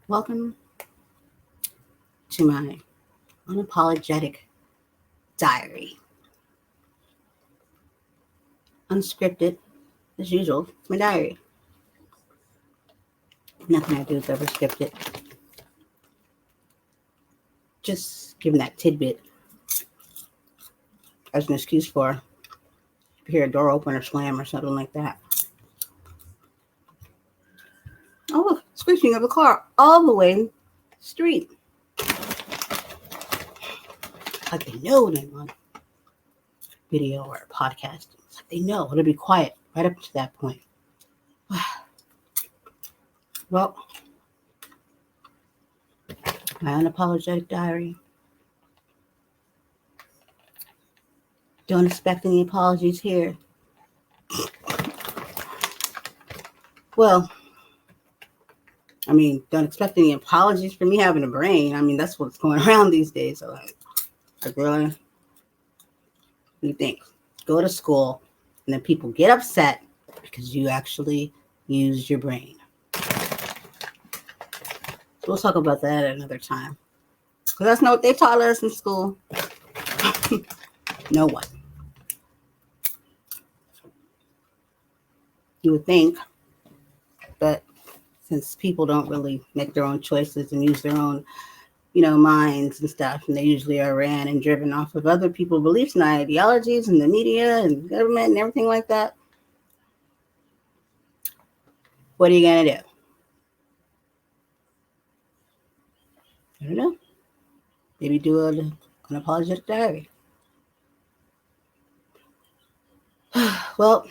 Welcome to my unapologetic diary. Unscripted, as usual. It's my diary. Nothing I do is ever scripted. Just giving that tidbit as an excuse for if you hear a door open or slam or something like that. Oh, look, screeching of a car all the way street. Like they know when I'm on video or podcast. It's like they know it'll be quiet right up to that point. Well, my unapologetic diary. Don't expect any apologies here. Well, don't expect any apologies for me having a brain. That's what's going around these days. So like really? What do you think? Go to school, and then people get upset because you actually use your brain. So we'll talk about that at another time. Because that's not what they taught us in school. No one. You would think, but since people don't really make their own choices and use their own, minds and stuff, and they usually are ran and driven off of other people's beliefs and ideologies and the media and government and everything like that. What are you going to do? I don't know. Maybe do an unapologetic diary. Well,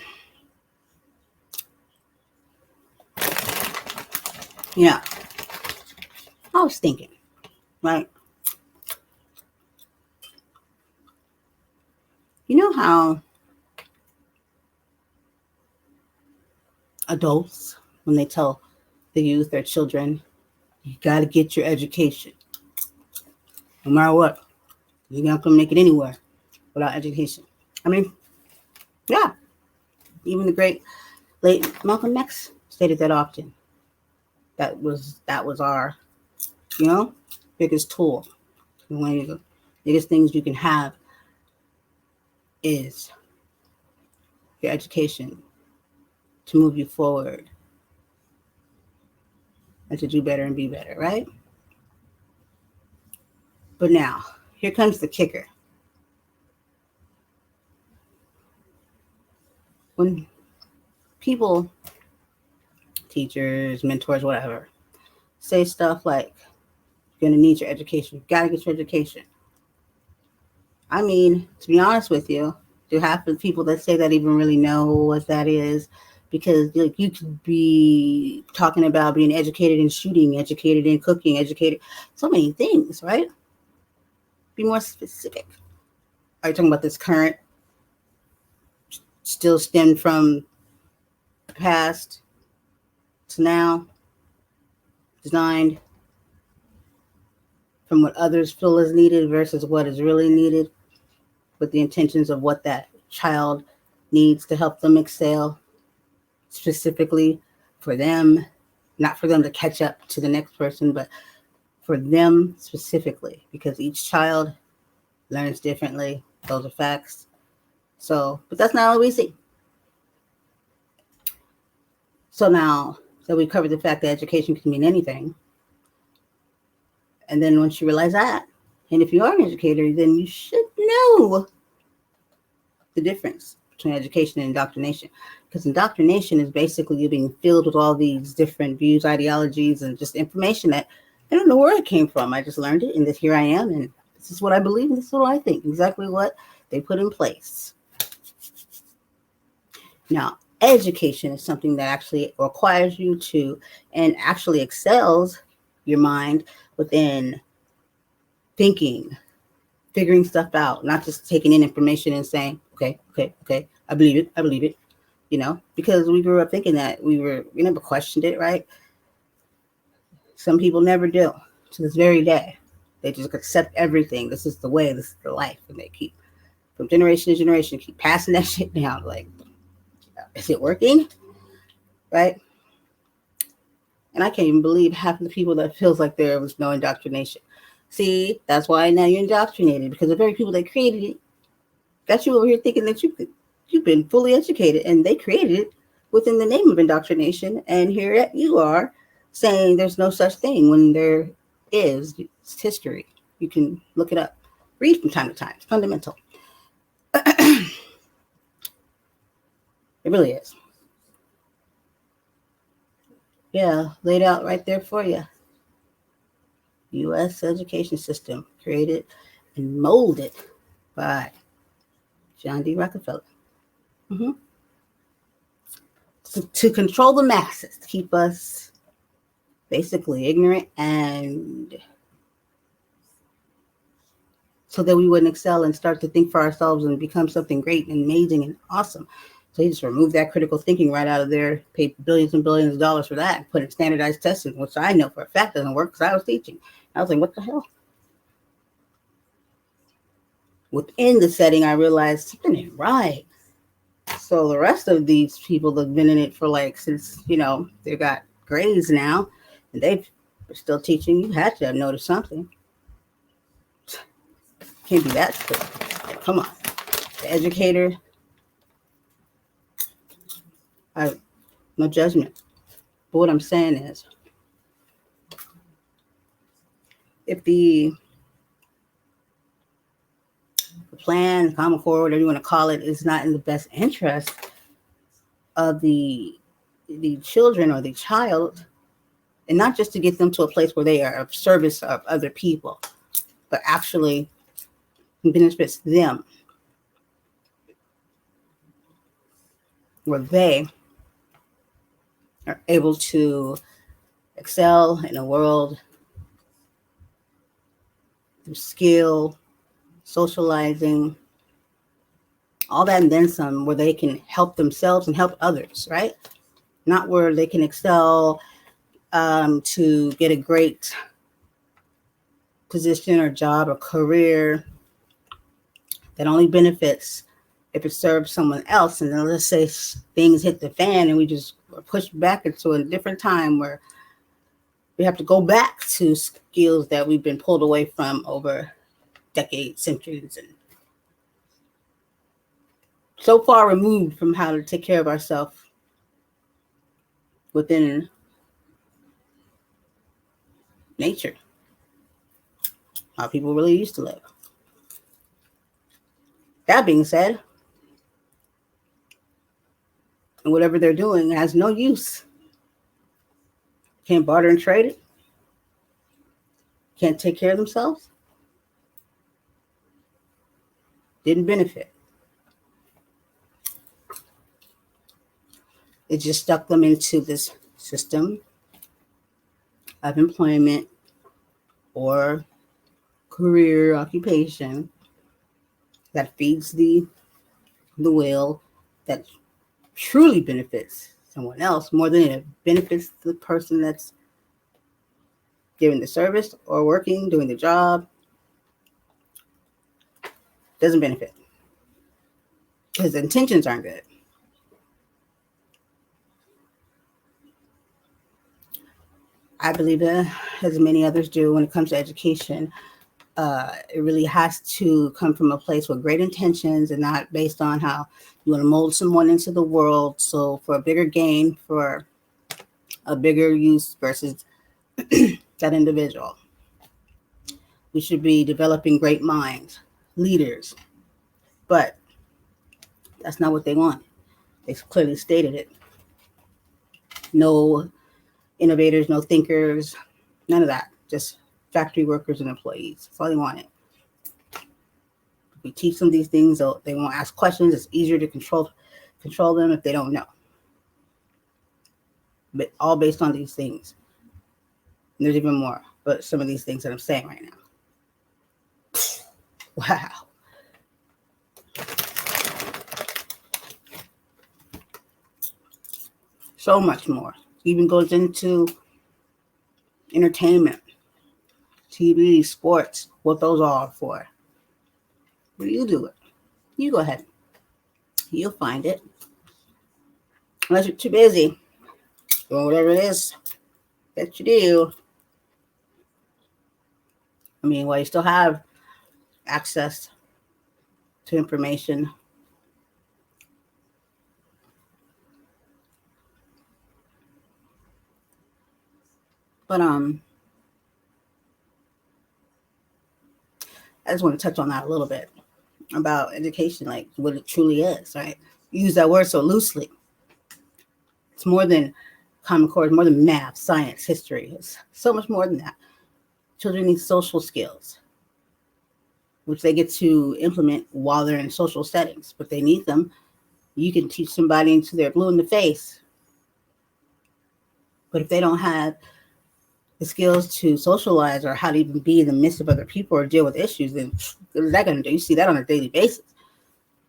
I was thinking, right? You know how adults, when they tell the youth, their children, you got to get your education. No matter what, you're not going to make it anywhere without education. Yeah. Even the great late Malcolm X stated that often. That was our, biggest tool. One of the biggest things you can have is your education to move you forward and to do better and be better, right? But now, here comes the kicker. When people, teachers, mentors, whatever, say stuff like, you're going to need your education, you've got to get your education. To be honest with you, do half the people that say that even really know what that is? Because you could be talking about being educated in shooting, educated in cooking, educated, so many things, right? Be more specific. Are you talking about this current, still stemmed from the past to now, designed from what others feel is needed versus what is really needed, with the intentions of what that child needs to help them excel, specifically for them, not for them to catch up to the next person, but for them specifically, because each child learns differently. Those are facts. So, but that's not all we see. So now that we covered the fact that education can mean anything, and then once you realize that, and if you are an educator, then you should know the difference between education and indoctrination. Because indoctrination is basically you being filled with all these different views, ideologies, and just information that I don't know where it came from. I just learned it, and here I am, and this is what I believe, and this is what I think. Exactly what they put in place. Now, education is something that actually requires you to, and actually excels your mind within thinking, figuring stuff out, not just taking in information and saying, okay, I believe it, because we grew up thinking that we never questioned it, right? Some people never do to this very day. They just accept everything. This is the way, this is the life. And they keep, from generation to generation, keep passing that shit down. Like, is it working? Right? And I can't even believe half of the people that feels like there was no indoctrination. See, that's why now you're indoctrinated, because the very people that created it got you over here thinking that you've been fully educated, and they created it within the name of indoctrination. And here you are saying there's no such thing when there is. It's history. You can look it up. Read from time to time. It's fundamental. It really is. Yeah, laid out right there for you. U.S. education system created and molded by John D. Rockefeller. Mm-hmm. To control the masses, to keep us basically ignorant, and so that we wouldn't excel and start to think for ourselves and become something great and amazing and awesome. So he just removed that critical thinking right out of there, paid billions and billions of dollars for that, and put in standardized testing, which I know for a fact doesn't work because I was teaching. I was like, what the hell? Within the setting, I realized something ain't right. So the rest of these people that have been in it for since, they got grades now, and they're still teaching, you had to have noticed something. Can't be that strict. Come on. The educator, no judgment. But what I'm saying is, if the plan, Common Core, whatever you want to call it, is not in the best interest of the children or the child, and not just to get them to a place where they are of service of other people, but actually benefits them, where they are able to excel in a world through skill, socializing, all that and then some, where they can help themselves and help others, right? Not where they can excel to get a great position or job or career that only benefits if it serves someone else. And then let's say things hit the fan and we just push back into a different time where we have to go back to skills that we've been pulled away from over decades, centuries, and so far removed from how to take care of ourselves within nature, how people really used to live. That being said, and whatever they're doing has no use. Can't barter and trade it. Can't take care of themselves. Didn't benefit. It just stuck them into this system of employment or career occupation that feeds the will, that truly benefits someone else more than it benefits the person that's giving the service or working, doing the job. Doesn't benefit because the intentions aren't good. I believe that, as many others do, when it comes to education, it really has to come from a place with great intentions and not based on how you want to mold someone into the world. So for a bigger gain, for a bigger use versus that individual. We should be developing great minds, leaders, but that's not what they want. They clearly stated it. No innovators, no thinkers, none of that. Just factory workers and employees. That's all they wanted. If we teach them these things, they won't ask questions. It's easier to control them if they don't know. But all based on these things. And there's even more, but some of these things that I'm saying right now. Wow. So much more. Even goes into entertainment, TV, sports, what those are for. You do it. You go ahead. You'll find it. Unless you're too busy doing whatever it is Bet you do. I mean, while you still have access to information, but I just want to touch on that a little bit about education, like what it truly is, right? Use that word so loosely. It's more than Common Core, it's more than math, science, history. It's so much more than that. Children need social skills, which they get to implement while they're in social settings, but they need them. You can teach somebody until they're blue in the face, but if they don't have the skills to socialize or how to even be in the midst of other people or deal with issues, then what is that going to do? You see that on a daily basis.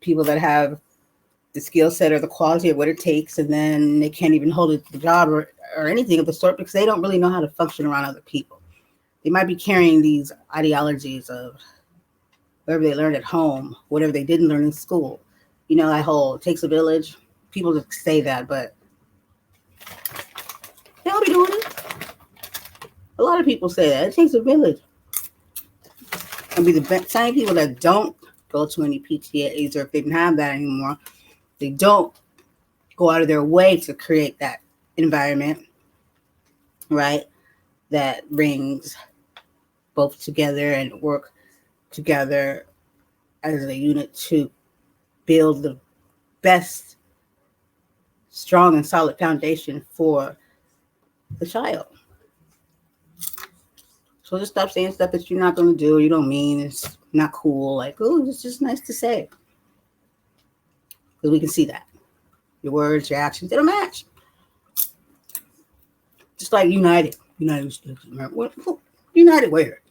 People that have the skill set or the quality of what it takes, and then they can't even hold it to the job or anything of the sort because they don't really know how to function around other people. They might be carrying these ideologies of whatever they learned at home, whatever they didn't learn in school. You know, that whole it takes a village. People just say that, but they don't be doing it. A lot of people say that. It takes a village. And be the same people that don't go to any PTAs, or if they didn't have that anymore, they don't go out of their way to create that environment, right? That brings both together and work together as a unit to build the best, strong and solid foundation for the child. So just stop saying stuff that you're not going to do, you don't mean, it's not cool. Like, oh, it's just nice to say. Because we can see that. Your words, your actions, they don't match. Just like United. United States of America. United where?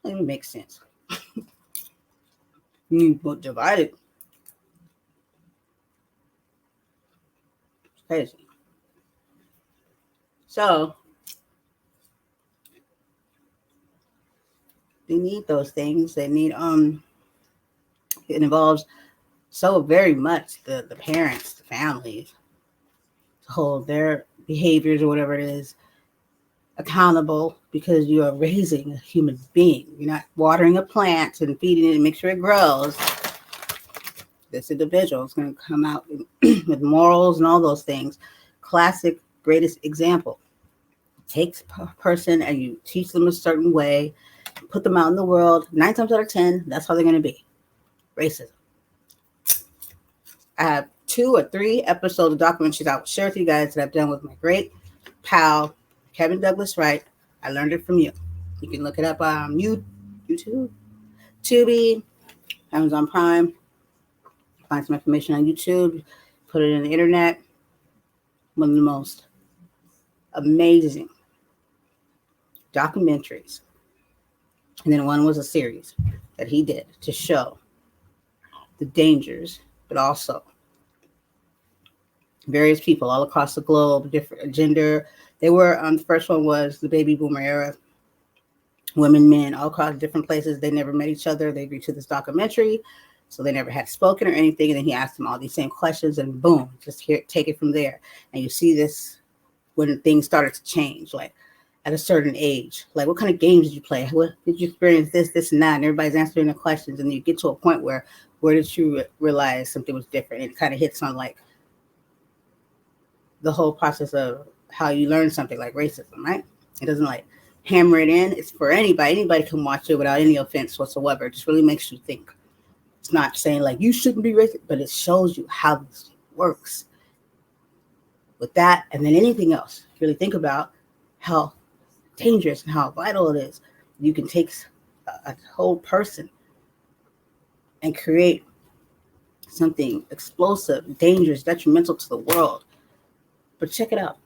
That doesn't make sense. You divided. It's crazy. So they need those things. They need it involves so very much the parents, the families, to hold their behaviors or whatever it is accountable, because you are raising a human being. You're not watering a plant and feeding it and make sure it grows. This individual is going to come out with morals and all those things. Classic, greatest example. Takes a person and you teach them a certain way, put them out in the world. 9 times out of 10, that's how they're going to be. Racism. I have 2 or 3 episodes of documentaries I will share with you guys that I've done with my great pal, Kevin Douglas Wright. I learned it from you. You can look it up on YouTube, Tubi, Amazon Prime. Find some information on YouTube. Put it in the internet. One of the most amazing documentaries. And then one was a series that he did to show the dangers, but also various people all across the globe, different gender. They were, the first one was the baby boomer era. Women, men, all across different places. They never met each other. They agreed to this documentary. So they never had spoken or anything. And then he asked them all these same questions and boom, just take it from there. And you see this when things started to change, like at a certain age. Like, what kind of games did you play? What did you experience this, and that? And everybody's answering the questions. And you get to a point where did you realize something was different? And it kind of hits on like the whole process of how you learn something like racism, right? It doesn't like hammer it in. It's for anybody. Anybody can watch it without any offense whatsoever. It just really makes you think. It's not saying like you shouldn't be racist, but it shows you how this works. With that, and then anything else, really think about how dangerous and how vital it is. You can take a whole person and create something explosive, dangerous, detrimental to the world. But check it out.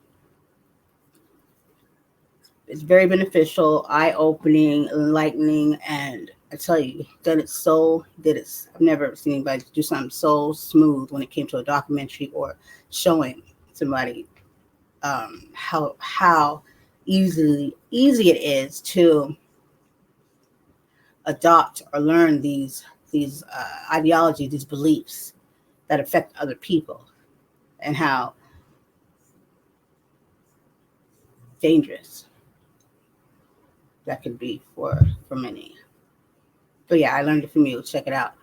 It's very beneficial, eye-opening, enlightening, and I tell you, he did it. I've never seen anybody do something so smooth when it came to a documentary or showing somebody how easy it is to adopt or learn these ideologies, these beliefs that affect other people, and how dangerous that could be for many. But yeah, I learned it from you. Check it out.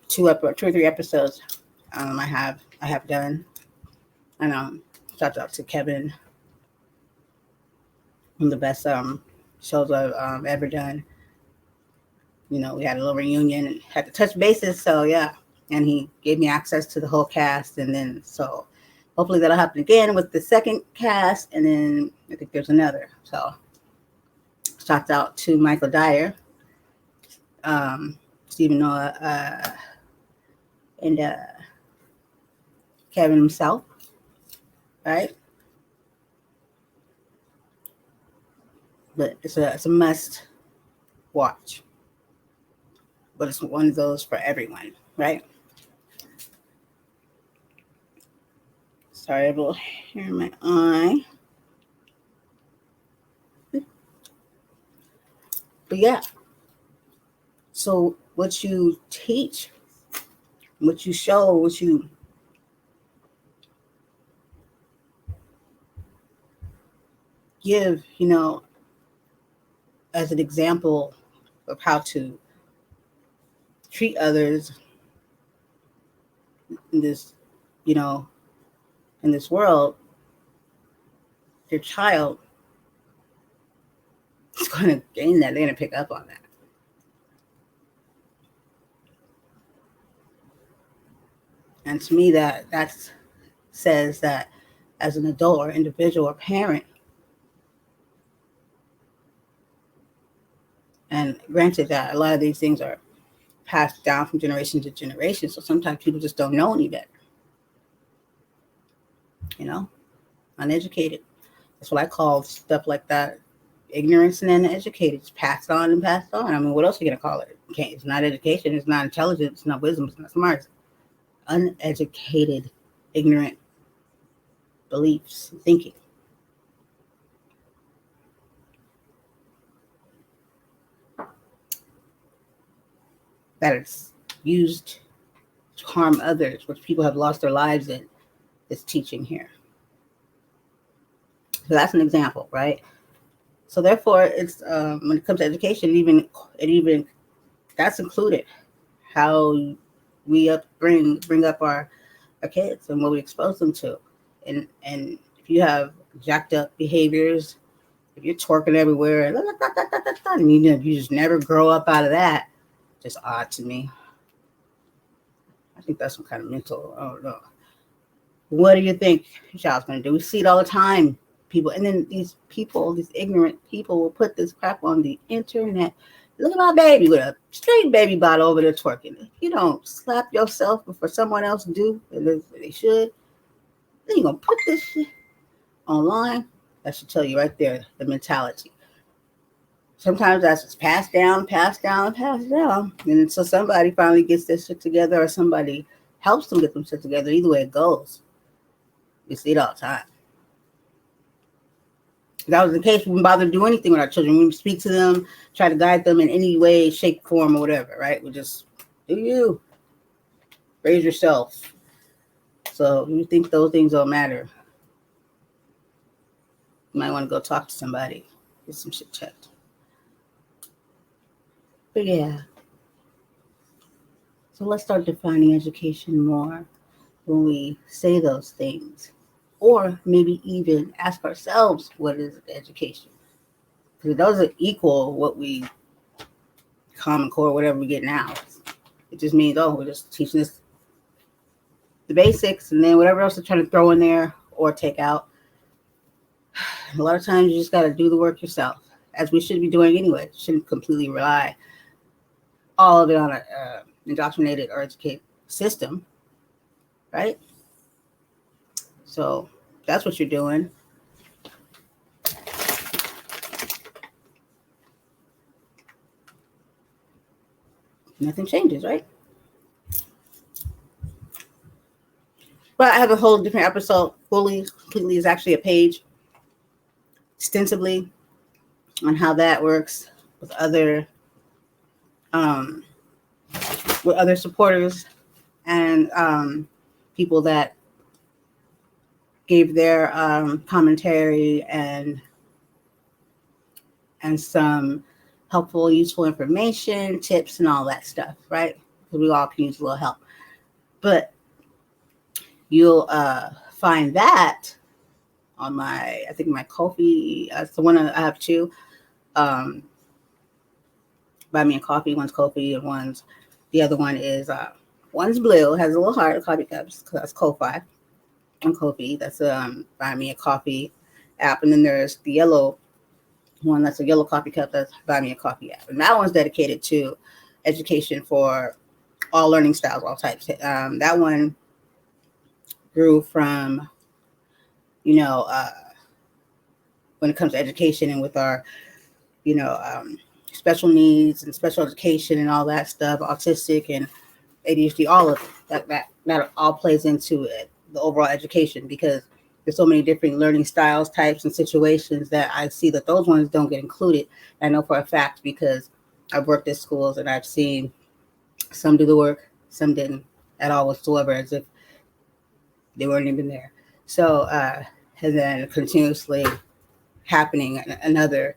2 or 3 episodes I have done. And shout out to Kevin, one of the best shows I've ever done. We had a little reunion and had to touch bases. So yeah, and he gave me access to the whole cast, and then so hopefully that'll happen again with the second cast, and then I think there's another. So shout out to Michael Dyer, Stephen Noah, and Kevin himself, right? But it's a must watch. But it's one of those for everyone, right? Sorry, a little hair in my eye. But yeah. So what you teach, what you show, what you give, as an example of how to treat others in this, in this world, your child is going to gain that. They're going to pick up on that. And to me, that says that as an adult or individual or parent, and granted that a lot of these things are passed down from generation to generation, so sometimes people just don't know any better. Uneducated. That's what I call stuff like that. Ignorance and uneducated. It's passed on and passed on. I mean, what else are you going to call it? It's not education. It's not intelligence. It's not wisdom. It's not smart. Uneducated, ignorant beliefs, thinking. That is used to harm others, which people have lost their lives in, is teaching here. So that's an example, right? So therefore, it's when it comes to education, it even that's included how we bring up our kids and what we expose them to, and if you have jacked up behaviors, if you're twerking everywhere, and you just never grow up out of that, just odd to me. I think that's some kind of mental. I don't know. What do you think your child's going to do? We see it all the time. People, and then these ignorant people will put this crap on the internet. Look at my baby with a straight baby bottle over there twerking. If you don't slap yourself before someone else do, and they should, then you're going to put this shit online. That should tell you right there the mentality. Sometimes that's just passed down. And so somebody finally gets their shit together, or somebody helps them get them shit together. Either way it goes. You see it all the time. If that was the case, we wouldn't bother to do anything with our children. We would speak to them, try to guide them in any way, shape, form, or whatever, right? We just do you. Raise yourself. So if you think those things don't matter, you might want to go talk to somebody, get some shit checked. But yeah. So let's start defining education more when we say those things. Or maybe even ask ourselves, what is education? Because it doesn't equal what we Common Core, whatever we get now. It just means, we're just teaching us the basics, and then whatever else they're trying to throw in there or take out. A lot of times you just got to do the work yourself, as we should be doing anyway. Shouldn't completely rely all of it on a indoctrinated or educated system, right? So that's what you're doing. Nothing changes, right? But I have a whole different episode, completely is actually a page, extensively, on how that works with other supporters and people that gave their commentary and and some helpful, useful information, tips, and all that stuff, right? Because we all can use a little help. But you'll find that on I think my Ko-fi. That's the one I have two. Um, Buy Me a Coffee. One's Ko-fi and the other one is one's blue, has a little heart, coffee cups. That's Ko-fi and Ko-fi. That's Buy Me a Coffee app, and then there's the yellow one. That's a yellow coffee cup. That's Buy Me a Coffee app, and that one's dedicated to education for all learning styles, all types. That one grew from, you know, when it comes to education and with our, you know, special needs and special education and all that stuff, autistic and ADHD, all of it, that all plays into it, the overall education, because there's so many different learning styles, types, and situations that I see that those ones don't get included. I know for a fact because I've worked at schools and I've seen some do the work, some didn't at all whatsoever, as if they weren't even there. So, and then continuously happening in other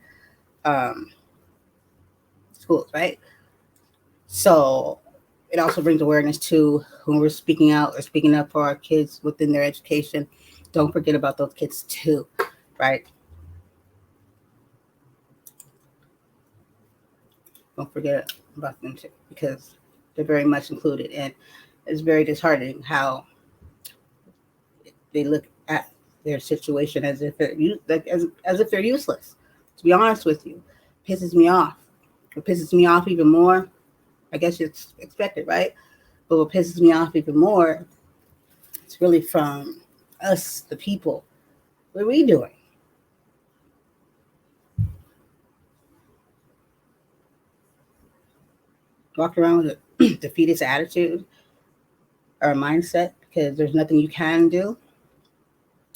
schools, right? So it also brings awareness to when we're speaking out or speaking up for our kids within their education. Don't forget about those kids too, right? Don't forget about them too, because they're very much included. And it's very disheartening how they look at their situation as if as if they're useless. To be honest with you, pisses me off. What pisses me off even more, I guess it's expected, right? But what pisses me off even more, it's really from us, the people. What are we doing? Walk around with a defeatist attitude or a mindset because there's nothing you can do.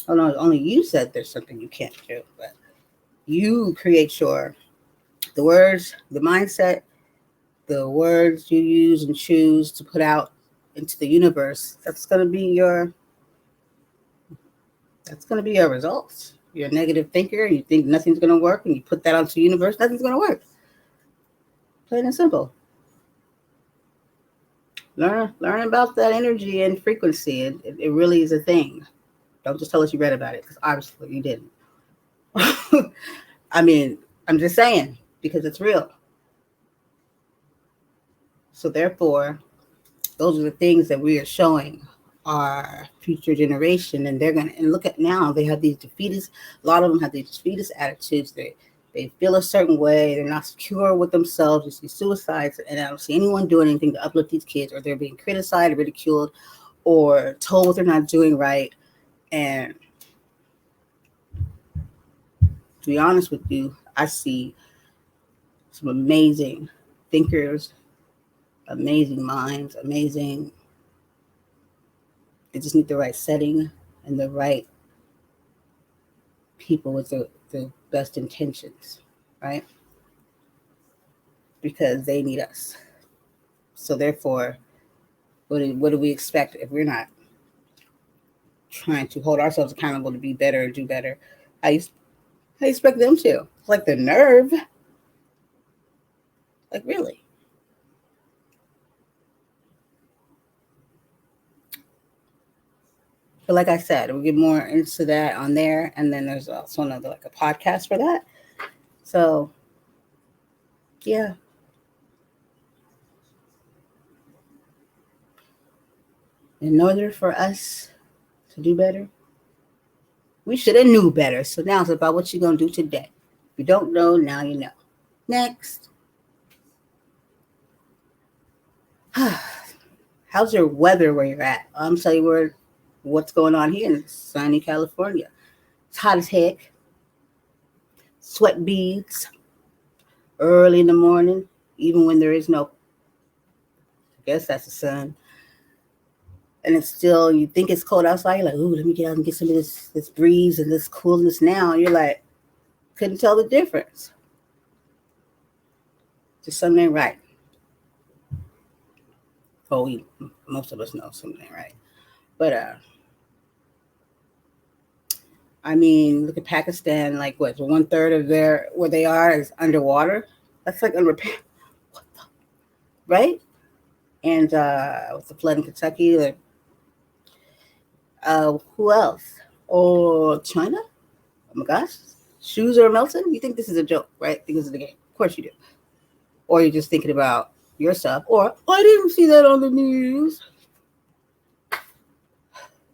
Oh no, only you said there's something you can't do, but you create the words, the mindset, the words you use and choose to put out into the universe. That's gonna be your results. You're a negative thinker, you think nothing's gonna work, and you put that onto the universe, nothing's gonna work. Plain and simple. Learn about that energy and frequency. It really is a thing. Don't just tell us you read about it, because obviously you didn't. I mean, I'm just saying, because it's real. So therefore, those are the things that we are showing our future generation, and they're gonna, and look at now, they have these defeatist, a lot of them have these defeatist attitudes. They feel a certain way, they're not secure with themselves. You see suicides, and I don't see anyone doing anything to uplift these kids, or they're being criticized, ridiculed, or told what they're not doing right. And to be honest with you, I see some amazing thinkers, amazing minds, amazing. They just need the right setting and the right people with the best intentions, right? Because they need us. So therefore, what do we expect if we're not trying to hold ourselves accountable to be better, do better? How you expect them to? It's like the nerve. Like really. But like I said, we'll get more into that on there. And then there's also another, like a podcast for that. So yeah. In order for us to do better, we should have knew better. So now it's about what you're going to do today. If you don't know, now you know. Next. How's your weather where you're at? I'm telling you what's going on here in sunny California. It's hot as heck. Sweat beads early in the morning, even when there is no, I guess that's the sun. And it's still, you think it's cold outside. You're like, ooh, let me get out and get some of this breeze and this coolness now. And you're like, couldn't tell the difference. Just something ain't right. Oh, most of us know something ain't right. But I mean, look at Pakistan. Like, what? 1/3 of their where they are is underwater. That's like unrepair, right? And with the flood in Kentucky, like, who else? Oh, China. Oh my gosh, shoes are melting. You think this is a joke, right? Think this is a game. Of course you do. Or you're just thinking about your stuff. Or I didn't see that on the news.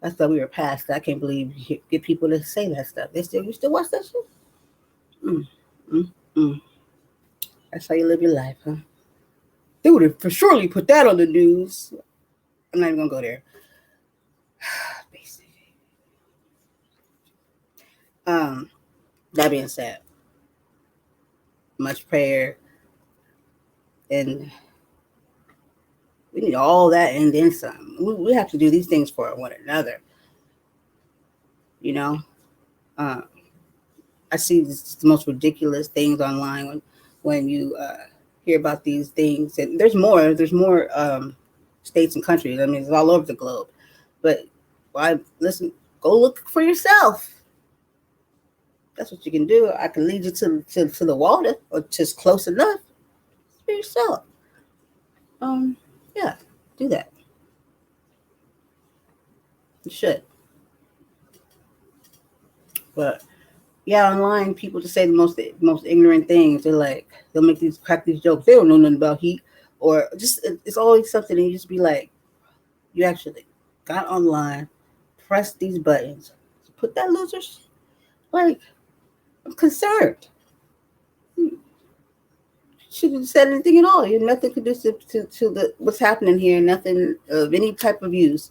I thought we were past that. I can't believe you get people to say that stuff. You still watch that shit? Mm, mm, mm. That's how you live your life, huh? They would have for surely put that on the news. I'm not even gonna go there. Basically. That being said, much prayer, and we need all that and then some. We have to do these things for one another. You know, uh, I see the most ridiculous things online when you hear about these things, and there's more. There's more states and countries. I mean, it's all over the globe. But why? Listen, go look for yourself. That's what you can do. I can lead you to the water, or just close enough for yourself. Yeah, do that. You should. But yeah, online people just say the most ignorant things. They're like they'll make these crack these jokes. They don't know nothing about heat, or just it's always something. And you just be like, you actually got online, press these buttons, put that loser. Like I'm concerned. Shouldn't have said anything at all. You're nothing conducive to the what's happening here. Nothing of any type of use,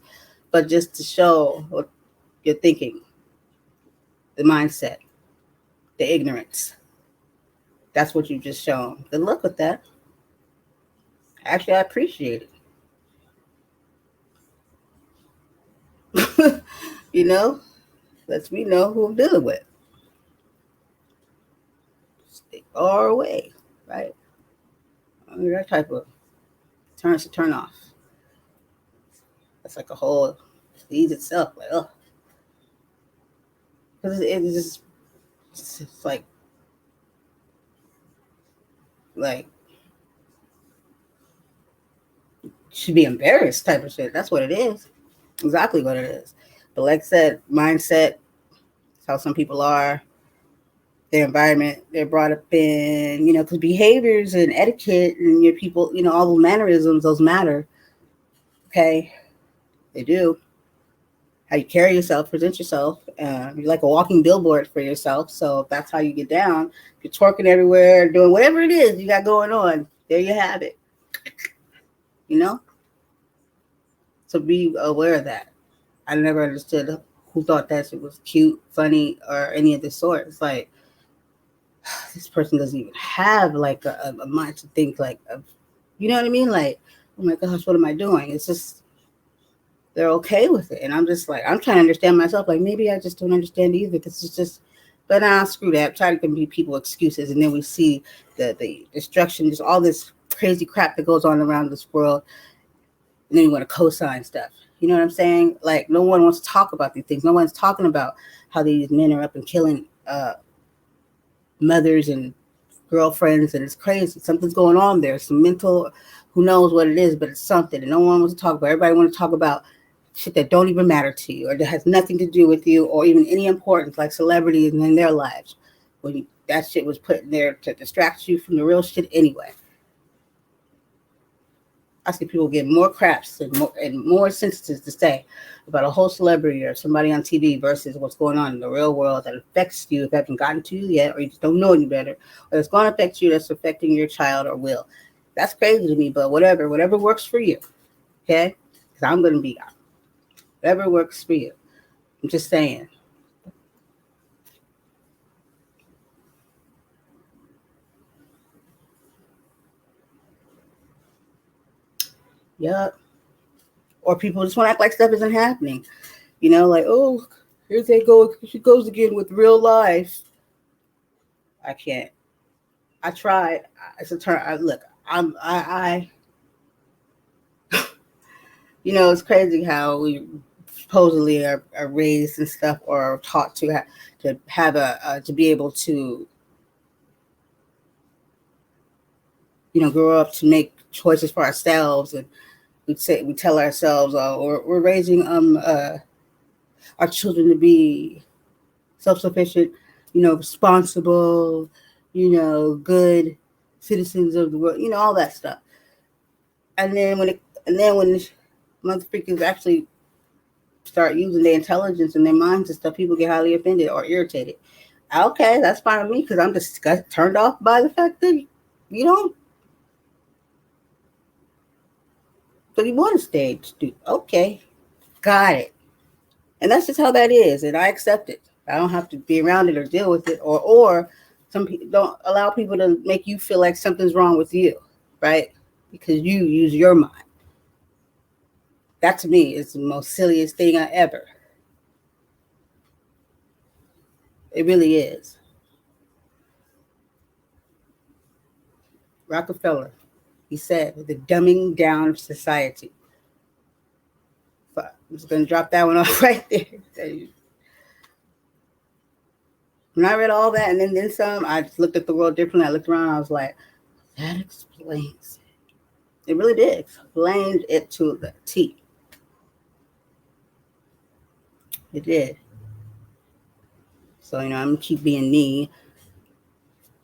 but just to show what you're thinking, the mindset, the ignorance. That's what you've just shown. Good luck with that. Actually, I appreciate it. You know, lets me know who I'm dealing with. Stay far away, right? I mean, that type of turns to turn off. That's like a whole disease itself. Like, oh, because it's just it's like should be embarrassed type of shit. That's what it is. Exactly what it is. But like I said, mindset, how some people are, their environment they're brought up in, because behaviors and etiquette and your people, all the mannerisms, those matter. Okay, they do. How you carry yourself, present yourself. You're like a walking billboard for yourself. So if that's how you get down, if you're twerking everywhere, doing whatever it is you got going on, there you have it. You know? So be aware of that. I never understood who thought that shit was cute, funny, or any of the sort. It's like, this person doesn't even have like a mind to think like, you know what I mean? Like, oh my gosh, what am I doing? It's just, they're okay with it. And I'm just like, I'm trying to understand myself. Like, maybe I just don't understand either. Because it's just, but nah, screw that. I'm trying to give people excuses. And then we see the destruction, just all this crazy crap that goes on around this world. And then you want to co-sign stuff. You know what I'm saying? Like, no one wants to talk about these things. No one's talking about how these men are up and killing mothers and girlfriends, and it's crazy. Something's going on there. Some mental, who knows what it is, but it's something. And no one wants to talk about. Everybody wants to talk about shit that don't even matter to you, or that has nothing to do with you, or even any importance, like celebrities and in their lives. When that shit was put in there to distract you from the real shit anyway. I see people get more craps and more sentences to say about a whole celebrity or somebody on TV versus what's going on in the real world that affects you, if it hasn't gotten to you yet, or you just don't know any better, or it's going to affect you, that's affecting your child or will. That's crazy to me, but whatever works for you, okay? Because I'm going to be out. Whatever works for you. I'm just saying. Yup. Or people just want to act like stuff isn't happening. Like, oh, here they go. She goes again with real life. I can't. I tried. It's a turn. Look, it's crazy how we supposedly are raised and stuff, or are taught to have to be able to, grow up to make choices for ourselves. And we tell ourselves, we're raising our children to be self-sufficient, responsible, good citizens of the world, all that stuff. And then when motherfuckers actually start using their intelligence and their minds and stuff, people get highly offended or irritated. Okay, that's fine with me, because I'm just turned off by the fact that you don't. So you want to stage, dude? Okay, got it. And that's just how that is, and I accept it. I don't have to be around it or deal with it, or some people don't allow people to make you feel like something's wrong with you, right? Because you use your mind. That to me is the most silliest thing I ever. It really is. Rockefeller, he said, the dumbing down of society. But I'm just going to drop that one off right there. When I read all that and then some, I just looked at the world differently. I looked around, I was like, that explains it. It really did. Explained it to the T. It did. So, I'm going to keep being me,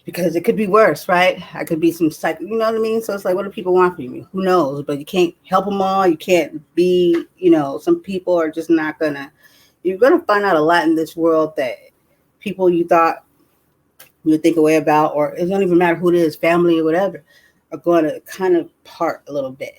because it could be worse, right? I could be some psych, you know what I mean? So it's like, what do people want from you? Who knows? But you can't help them all. You can't be, some people are just not you're going to find out a lot in this world that people you thought you would think a way about, or it don't even matter who it is, family or whatever, are going to kind of part a little bit.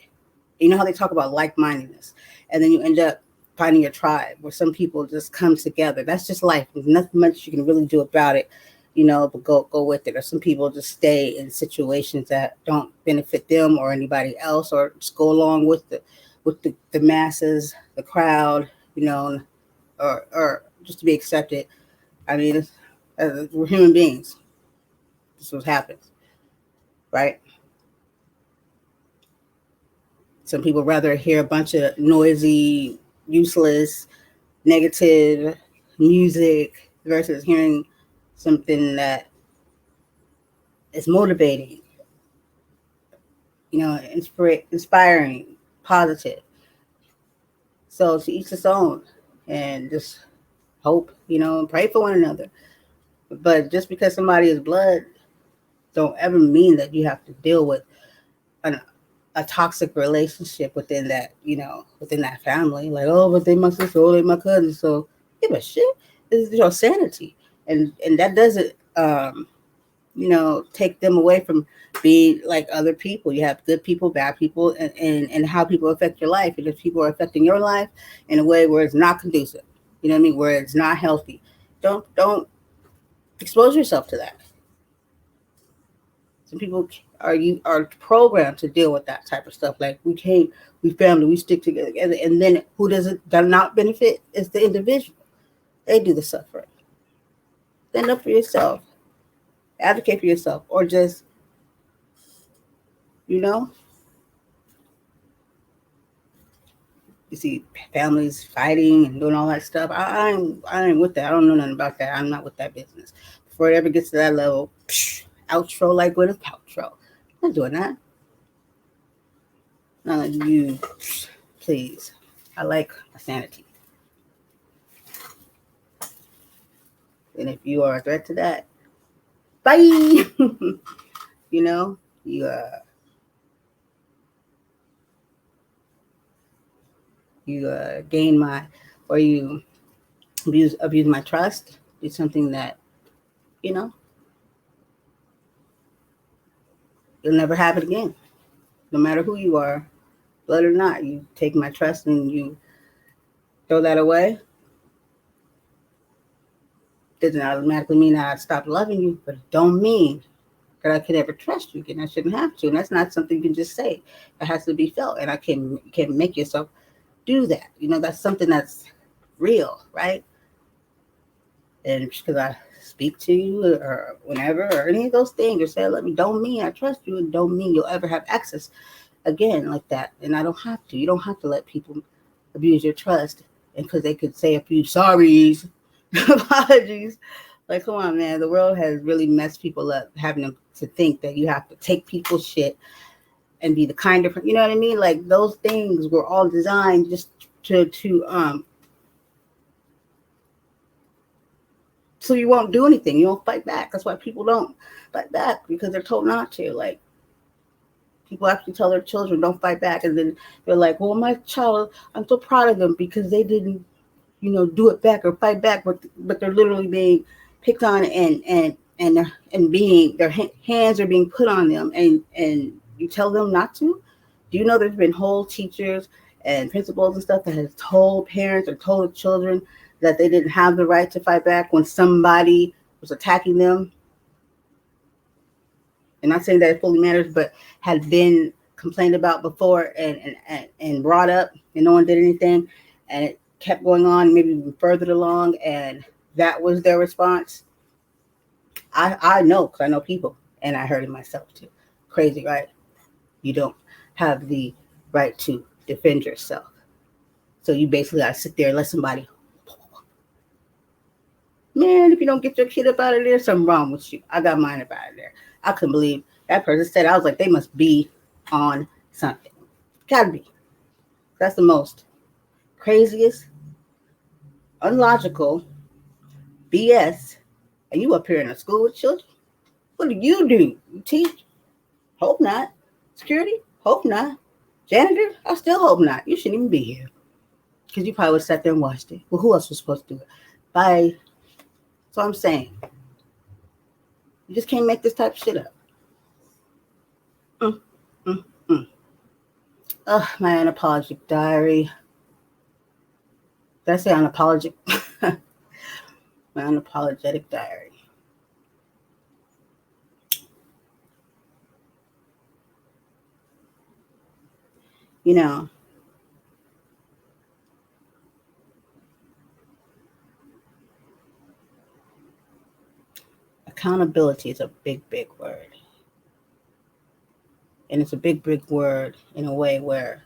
You know how they talk about like-mindedness, and then you end up finding your tribe where some people just come together. That's just life. There's nothing much you can really do about it, but go with it. Or some people just stay in situations that don't benefit them or anybody else, or just go along with the masses, the crowd, or just to be accepted. I mean, we're human beings. This is what happens, right? Some people rather hear a bunch of noisy, useless, negative music versus hearing something that is motivating, inspiring, positive. So to each his own, and just hope, and pray for one another. But just because somebody is blood, don't ever mean that you have to deal with a toxic relationship within that, within that family. Like, oh, but they my sister, oh, they my cousin. So give a shit. This is your sanity, and that doesn't, take them away from being like other people. You have good people, bad people, and how people affect your life. And if people are affecting your life in a way where it's not conducive, you know what I mean, where it's not healthy, don't expose yourself to that. Some people are programmed to deal with that type of stuff. Like, we family, we stick together, and then who does it not benefit is the individual. They do the suffering. Stand up for yourself, advocate for yourself, or just, you see families fighting and doing all that stuff. I ain't with that. I don't know nothing about that. I'm not with that business. Before it ever gets to that level, outro like Gwyneth Paltrow. I'm not doing that. None of you, please. I like my sanity. And if you are a threat to that, bye. You gain or you abuse my trust. It's something that, you'll never have it again. No matter who you are, blood or not, you take my trust and you throw that away. Doesn't automatically mean that I stop loving you, but it don't mean that I could ever trust you again. I shouldn't have to. And that's not something you can just say. It has to be felt. And I can't make yourself do that. That's something that's real, right? And just because I speak to you or whenever or any of those things or say, let me, don't mean I trust you, and don't mean you'll ever have access again like that. And I don't have to. You don't have to let people abuse your trust and because they could say a few sorries, apologies. Like, come on, man. The world has really messed people up, having them to think that you have to take people's shit and be the kind of, you know what I mean? Like, those things were all designed just to so you won't do anything. You won't fight back. That's why people don't fight back, because they're told not to. Like, people actually tell their children don't fight back, and then they're like, well, my child, I'm so proud of them because they didn't, do it back or fight back, but they're literally being picked on, and being, their hands are being put on them, and you tell them not to. Do you know there's been whole teachers and principals and stuff that has told parents or told children that they didn't have the right to fight back when somebody was attacking them? And not saying that it fully matters, but had been complained about before and brought up, and no one did anything, and it kept going on, maybe even further along, and that was their response. I know, because I know people, and I heard it myself too. Crazy, right? You don't have the right to defend yourself. So you basically got to sit there and let somebody, man, if you don't get your kid up out of there, something wrong with you. I got mine up out of there. I couldn't believe that person said. I was like, they must be on something. Gotta be. That's the most craziest, unlogical BS. And you up here in a school with children? What do? You teach? Hope not. Security? Hope not. Janitor? I still hope not. You shouldn't even be here. Because you probably would have sat there and watched it. Well, who else was supposed to do it? Bye. So I'm saying, you just can't make this type of shit up. My unapologetic diary. Did I say unapologetic? My unapologetic diary. Accountability is a big, big word. And it's a big, big word in a way where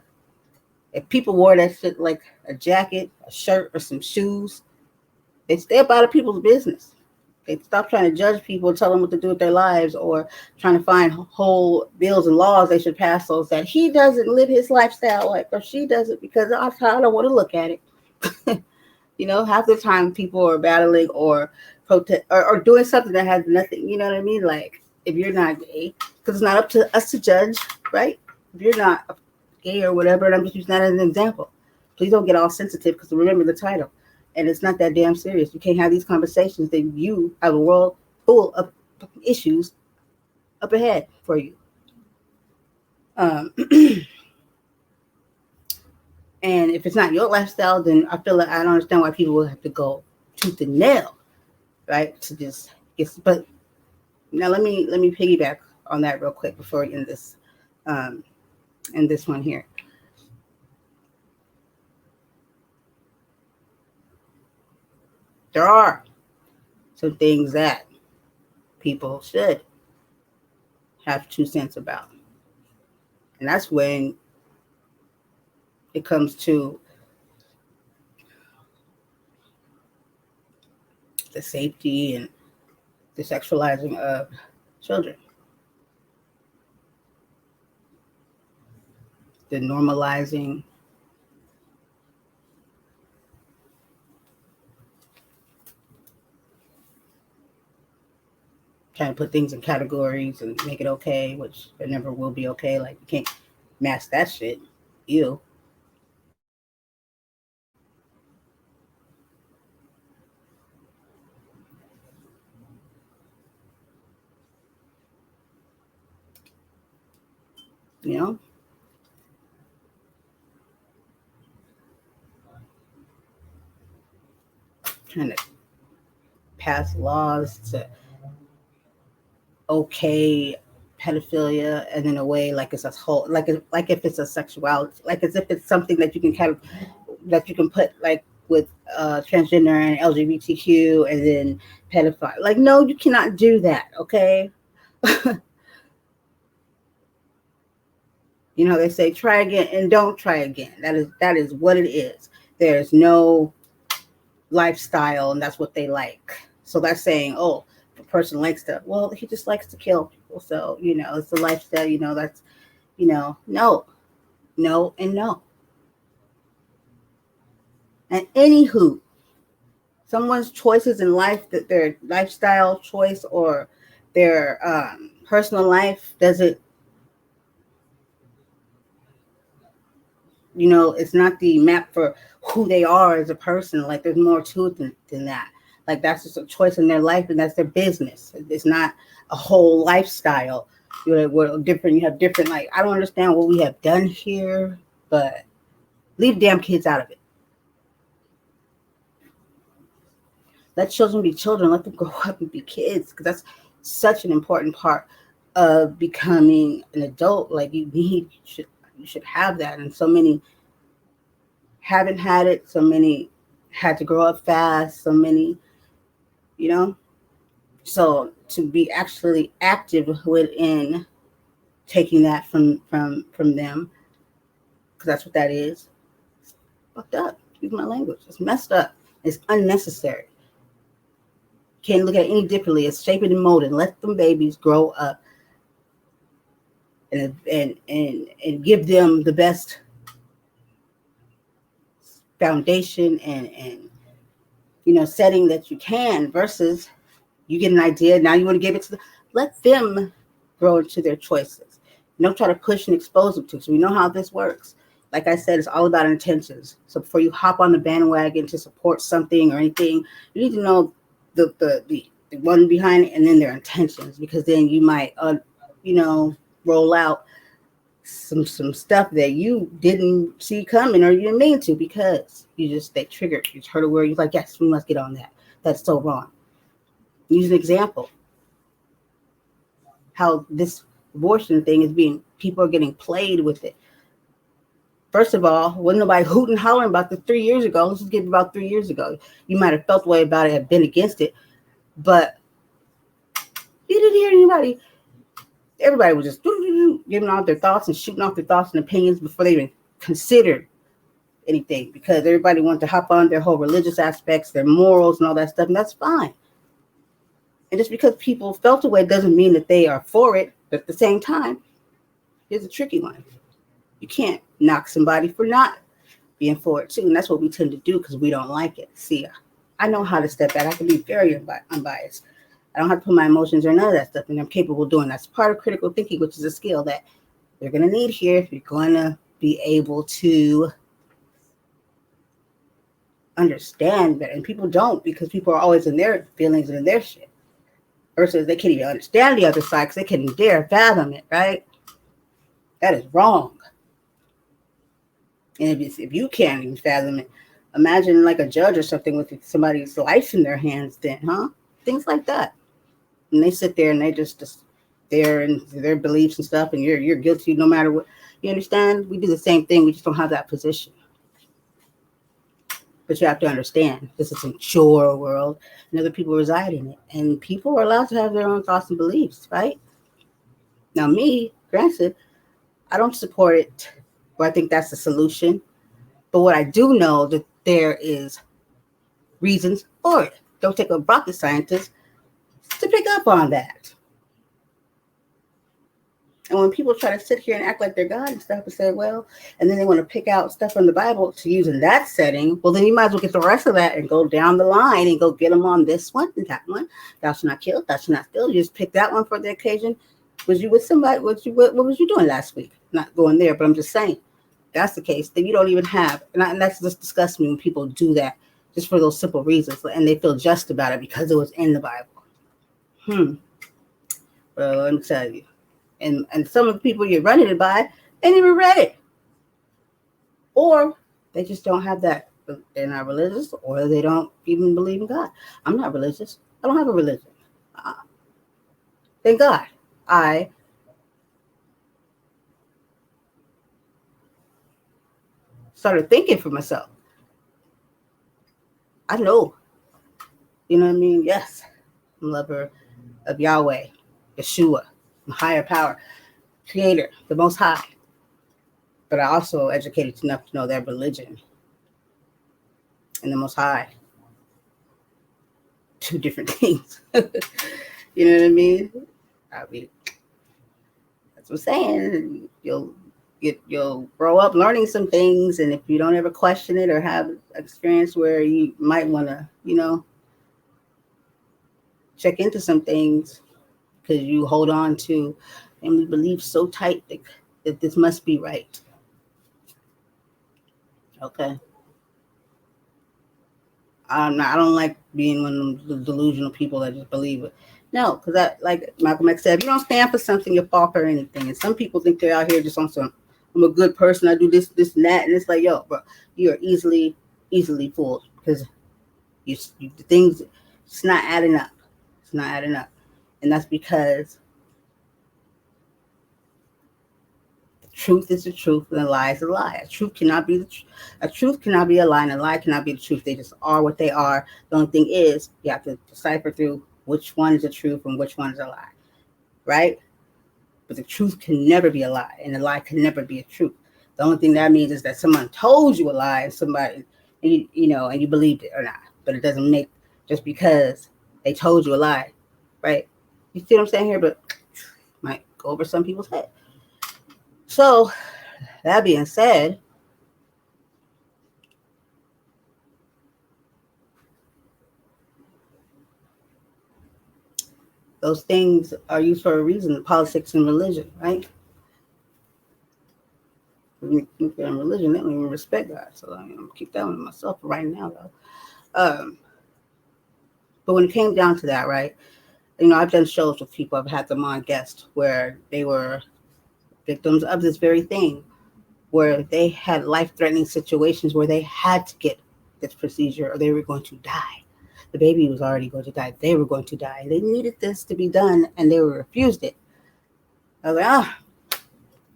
if people wore that shit like a jacket, a shirt, or some shoes, they'd stay up out of people's business. They'd stop trying to judge people and tell them what to do with their lives, or trying to find whole bills and laws they should pass so that he doesn't live his lifestyle like, or she doesn't, because I don't want to look at it. Half the time people are battling or protest or doing something that has nothing, you know what I mean? Like, if you're not gay, because it's not up to us to judge, right? If you're not gay or whatever, and I'm just using that as an example. Please don't get all sensitive, because remember the title. And it's not that damn serious. You can't have these conversations that you have a world full of issues up ahead for you. And if it's not your lifestyle, then I feel like I don't understand why people will have to go tooth and nail, right? To just get. But now let me piggyback on that real quick before we end this one here. There are some things that people should have 2 cents about. And that's when it comes to the safety and the sexualizing of children. The normalizing trying to put things in categories and make it okay, which it never will be okay. Like, you can't mask that shit. Ew. Trying to pass laws to okay pedophilia, and in a way like it's a whole, like if it's a sexuality, like as if it's something that you can that you can put like with transgender and LGBTQ and then pedophile. Like, no, you cannot do that. Okay. They say try again and don't try again. That is what it is. there's no lifestyle and that's what they like. So that's saying, oh, the person likes to, well, he just likes to kill people. So, it's the lifestyle, that's, no, no, and no. And anywho, someone's choices in life, that their lifestyle choice or their personal life doesn't, it's not the map for who they are as a person. Like there's more to it than that. Like that's just a choice in their life and that's their business. It's not a whole lifestyle. We're different. You have different, like, I don't understand what we have done here, but leave damn kids out of it. Let children be children. Let them grow up and be kids, because that's such an important part of becoming an adult. Like you should have that, and so many haven't had it. So many had to grow up fast. So many, So to be actually active within taking that from them, because that's what that is. It's fucked up. Excuse my language. It's messed up. It's unnecessary. Can't look at it any differently. It's shaping and molding. Let them babies grow up and give them the best foundation and setting that you can, versus you get an idea, now you want to give it to them. Let them grow into their choices. Don't try to push and expose them to. So we know how this works. Like I said, it's all about intentions. So before you hop on the bandwagon to support something or anything, you need to know the one behind it and then their intentions, because then you might roll out some stuff that you didn't see coming or you didn't mean to, because they triggered. You heard a word, you're like, yes, we must get on that. That's so wrong. Use an example. How this abortion thing is people are getting played with it. First of all, wasn't nobody hooting and hollering about this 3 years ago. Let's just give it about 3 years ago. You might have felt the way about it, have been against it, but you didn't hear anybody. Everybody was just giving off their thoughts and shooting off their thoughts and opinions before they even considered anything, because everybody wanted to hop on their whole religious aspects, their morals and all that stuff, and that's fine. And just because people felt a way doesn't mean that they are for it. But at the same time, here's a tricky one. You can't knock somebody for not being for it too. And that's what we tend to do because we don't like it. See, I know how to step back. I can be very unbiased. I don't have to put my emotions or none of that stuff, and I'm capable of doing that. That's part of critical thinking, which is a skill that you're going to need here if you're going to be able to understand better. And people don't, because people are always in their feelings and in their shit. Versus they can't even understand the other side because they couldn't dare fathom it, right? That is wrong. And if you can't even fathom it, imagine like a judge or something with somebody's life in their hands then, huh? Things like that. And they sit there and they just there and their beliefs and stuff, and you're guilty no matter what. You understand? We do the same thing. We just don't have that position. But you have to understand, this is a mature world, and other people reside in it. And people are allowed to have their own thoughts and beliefs, right? Now, me, granted, I don't support it, but I think that's the solution. But what I do know that there is reasons for it. Don't take a rocket scientist to pick up on that. And when people try to sit here and act like they're God and stuff and say, well, and then they want to pick out stuff from the Bible to use in that setting, well, then you might as well get the rest of that and go down the line and go get them on this one and that one. Thou shalt not kill, thou shalt not steal. You just pick that one for the occasion. Was you with somebody? What was you doing last week? Not going there, but I'm just saying. That's the case. Then you don't even have, and that's just disgusts me when people do that just for those simple reasons, and they feel just about it because it was in the Bible. Well, let me tell you. And some of the people you're running it by ain't even read it. Or they just don't have that. They're not religious, or they don't even believe in God. I'm not religious. I don't have a religion. Thank God. I started thinking for myself. I know. You know what I mean? Yes. I'm a lover of Yahweh, Yeshua, higher power, creator, the most high. But I also educated enough to know that religion and the Most High. Two different things. You know what I mean? I mean, that's what I'm saying. You'll grow up learning some things, and if you don't ever question it or have experience where you might want to, check into some things because you hold on to family beliefs so tight that this must be right. Okay. I don't like being one of the delusional people that just believe it. No, because that, like Malcolm X said, if you don't stand for something, you fall for anything. And some people think they're out here just on some, I'm a good person, I do this, this, and that. And it's like, yo, bro, you are easily fooled because the things, it's not adding up. It's not adding up. And that's because the truth is the truth and the lie is a lie. A truth cannot be a truth cannot be a lie, and a lie cannot be the truth. They just are what they are. The only thing is you have to decipher through which one is the truth and which one is a lie, right? But the truth can never be a lie, and the lie can never be a truth. The only thing that means is that someone told you a lie, and somebody, and you believed it or not. But it doesn't make just because they told you a lie, right? You see what I'm saying here? But might go over some people's head. So that being said, those things are used for a reason, politics and religion, right? And religion, they don't even respect God. So I'm going to keep that one to myself right now, though. But when it came down to that, right, I've done shows with people, I've had them on guests where they were victims of this very thing, where they had life-threatening situations where they had to get this procedure or they were going to die. The baby was already going to die. They were going to die. They needed this to be done, and they were refused it. I was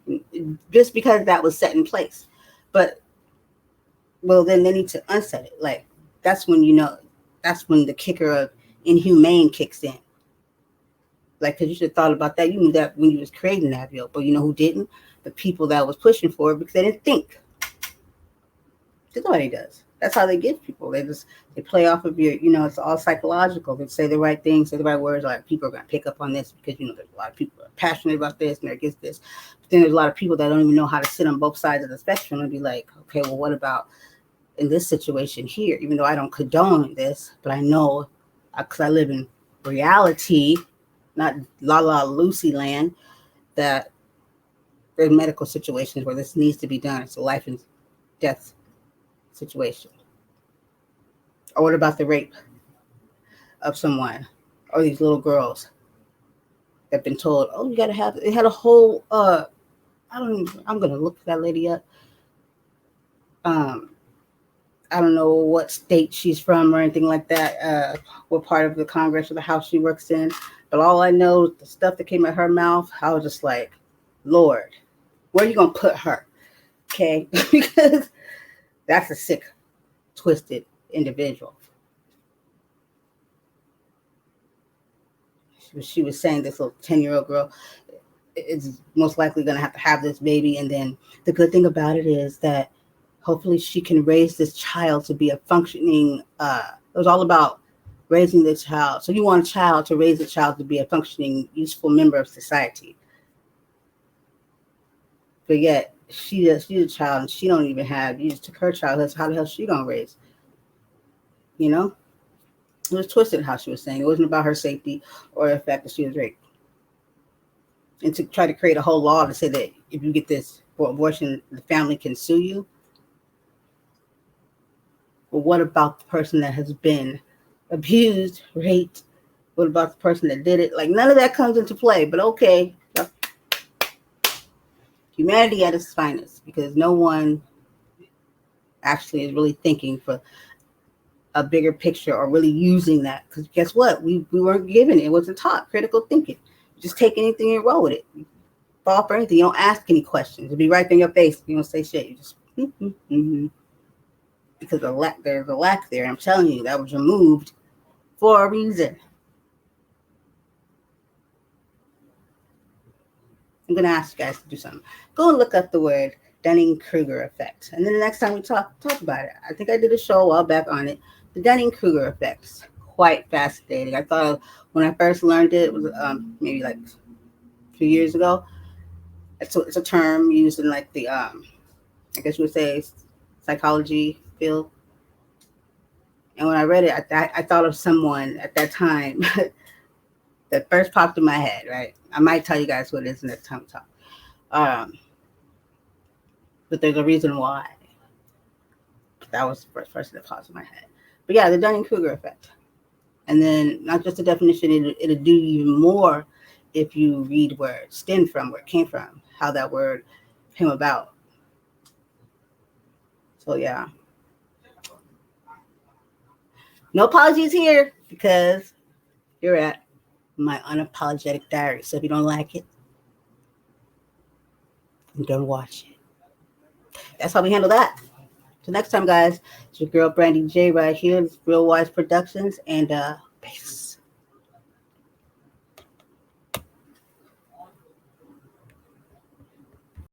like, just because that was set in place. But, well, then they need to unset it. Like, that's when that's when the kicker of inhumane kicks in. Like, because you should have thought about that. You knew that when you was creating that bill. But you know who didn't? The people that was pushing for it because they didn't think. Because nobody does. That's how they get people. They play off of your, it's all psychological. They say the right things, say the right words. Like, people are going to pick up on this because, there's a lot of people that are passionate about this and they're against this. But then there's a lot of people that don't even know how to sit on both sides of the spectrum and be like, okay, well, what about in this situation here? Even though I don't condone this, but I know because I live in reality, not la la Lucy land, that there's medical situations where this needs to be done. It's a life and death situation. Or what about the rape of someone or these little girls that have been told, oh, you got to have, it had a whole, I'm going to look that lady up. I don't know what state she's from or anything like that, what part of the Congress or the House she works in. But all I know, the stuff that came out her mouth, I was just like, Lord, where are you going to put her? Okay? Because that's a sick, twisted individual. She was saying this little 10-year-old girl is most likely going to have this baby. And then the good thing about it is that hopefully she can raise this child to be a functioning, it was all about raising the child. So you want a child to raise a child to be a functioning, useful member of society. But yet she's a child and she don't even have, you just took her child. How the hell is she going to raise? It was twisted how she was saying. It wasn't about her safety or the fact that she was raped. And to try to create a whole law to say that if you get this for abortion, the family can sue you. But what about the person that has been abused, raped? What about the person that did it? Like, none of that comes into play. But okay, humanity at its finest, because no one actually is really thinking for a bigger picture or really using that. Because guess what? We weren't given it. It wasn't taught. Critical thinking. Just take anything and roll with it. You fall for anything. You don't ask any questions. It'll be right in your face. You don't say shit. You just because there's a lack there. I'm telling you, that was removed for a reason. I'm going to ask you guys to do something. Go and look up the word Dunning-Kruger effect. And then the next time we talk about it, I think I did a show a while back on it. The Dunning-Kruger effect, quite fascinating. I thought when I first learned it, it was maybe like a few years ago. It's a term used in like the I guess you would say psychology field. And when I read it, I thought of someone at that time that first popped in my head. Right, I might tell you guys what it is next time we talk. But there's a reason why. That was the first person that popped in my head. But yeah, the Dunning-Kruger effect. And then not just the definition, it'll do even more if you read where it stemmed from, where it came from, how that word came about. So yeah. No apologies here because you're at my unapologetic diary. So if you don't like it, don't watch it. That's how we handle that. So next time, guys, it's your girl Brandy J right here. It's Real Wise Productions, and peace.